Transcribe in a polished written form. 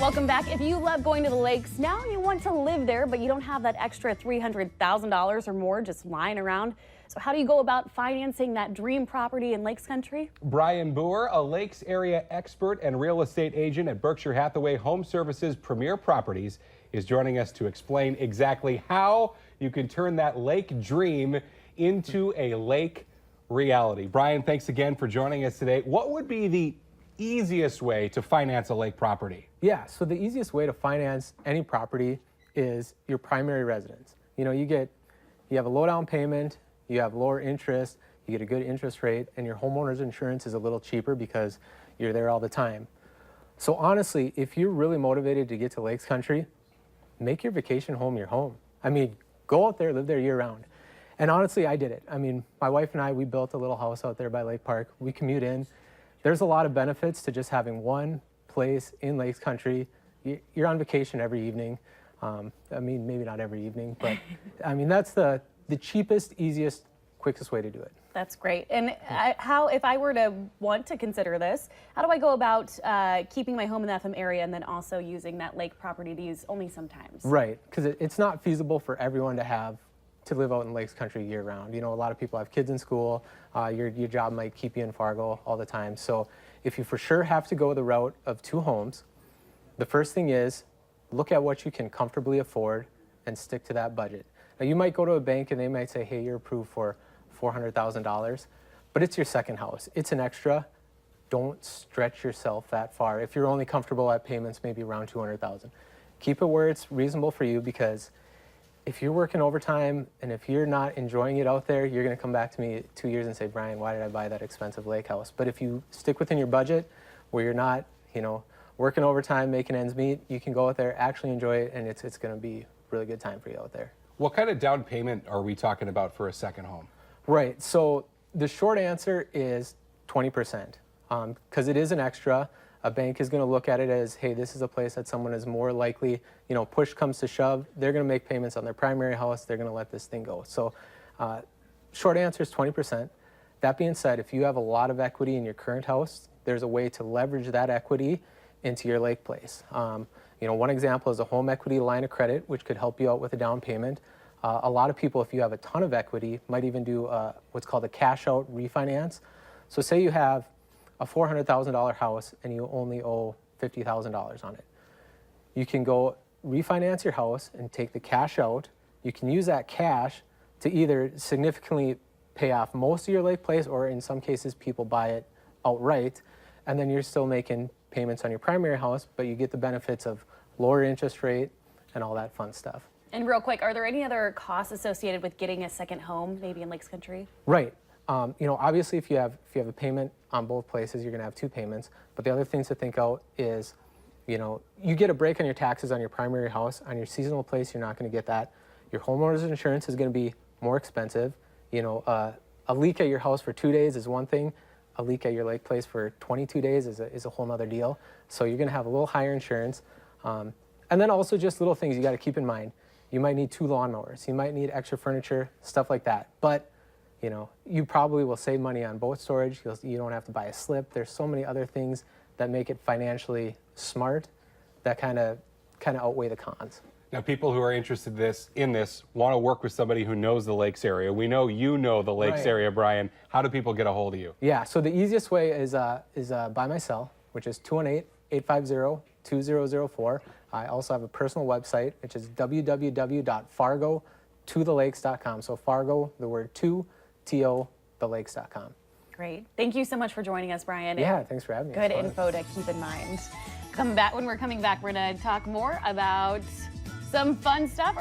Welcome back. If you love going to the lakes, now you want to live there, but you don't have that extra $300,000 or more just lying around. So how do you go about financing that dream property in Lakes Country? Bryan Buhr, a Lakes area expert and real estate agent at Berkshire Hathaway HomeServices Premier Properties, is joining us to explain exactly how you can turn that lake dream into a lake reality. Bryan, thanks again for joining us today. What would be the easiest way to finance a lake property? Yeah, so the easiest way to finance any property is your primary residence. You know, you have a low down payment, you have lower interest, you get a good interest rate, and your homeowner's insurance is a little cheaper because you're there all the time. So honestly, if you're really motivated to get to Lakes Country, make your vacation home your home. I mean, go out there, live there year round. And honestly, I did it. I mean, my wife and I, we built a little house out there by Lake Park. We commute in. There's a lot of benefits to just having one place in Lakes Country. You're on vacation every evening. I mean, maybe not every evening, but I mean, that's the cheapest, easiest, quickest way to do it. That's great. And if I were to want to consider this, how do I go about keeping my home in the FM area and then also using that lake property to use only sometimes? Right, because it's not feasible for everyone to live out in Lakes Country year round. You know, a lot of people have kids in school. Your job might keep you in Fargo all the time. So if you for sure have to go the route of two homes, the first thing is look at what you can comfortably afford and stick to that budget. Now you might go to a bank and they might say, hey, you're approved for $400,000, but it's your second house. It's an extra. Don't stretch yourself that far. If you're only comfortable at payments maybe around $200,000, keep it where it's reasonable for you, because if you're working overtime and if you're not enjoying it out there, you're going to come back to me 2 years and say, Bryan, why did I buy that expensive lake house? But if you stick within your budget where you're not, you know, working overtime, making ends meet, you can go out there, actually enjoy it, and it's going to be a really good time for you out there. What kind of down payment are we talking about for a second home? Right, so the short answer is 20%, because it is an extra. A bank is going to look at it as, hey, this is a place that someone is more likely, you know, push comes to shove, they're going to make payments on their primary house, they're going to let this thing go. So short answer is 20%. That being said, if you have a lot of equity in your current house, there's a way to leverage that equity into your lake place. You know, one example is a home equity line of credit, which could help you out with a down payment. A lot of people, if you have a ton of equity, might even do what's called a cash out refinance. So say you have a $400,000 house and you only owe $50,000 on it. You can go refinance your house and take the cash out. You can use that cash to either significantly pay off most of your lake place, or in some cases people buy it outright, and then you're still making payments on your primary house, but you get the benefits of lower interest rate and all that fun stuff. And real quick, are there any other costs associated with getting a second home, maybe in Lakes Country? Right. You know, obviously, if you have a payment on both places, you're going to have two payments. But the other things to think out is, you know, you get a break on your taxes on your primary house. On your seasonal place, you're not going to get that. Your homeowner's insurance is going to be more expensive. You know, a leak at your house for 2 days is one thing. A leak at your lake place for 22 days is a whole nother deal. So you're going to have a little higher insurance. And then also just little things you got to keep in mind. You might need 2 lawnmowers. You might need extra furniture, stuff like that. But you know, you probably will save money on boat storage. You don't have to buy a slip. There's so many other things that make it financially smart that kind of outweigh the cons. Now, people who are interested in this want to work with somebody who knows the lakes area. We know you know the lakes area, Bryan. How do people get a hold of you? Yeah, so the easiest way is by my cell, which is 218-850-2004. I also have a personal website, which is www.fargotothelakes.com. So Fargo, the word thelakes.com. Great. Thank you so much for joining us, Bryan. Yeah, thanks for having me. Good info to keep in mind. When we're coming back, we're going to talk more about some fun stuff.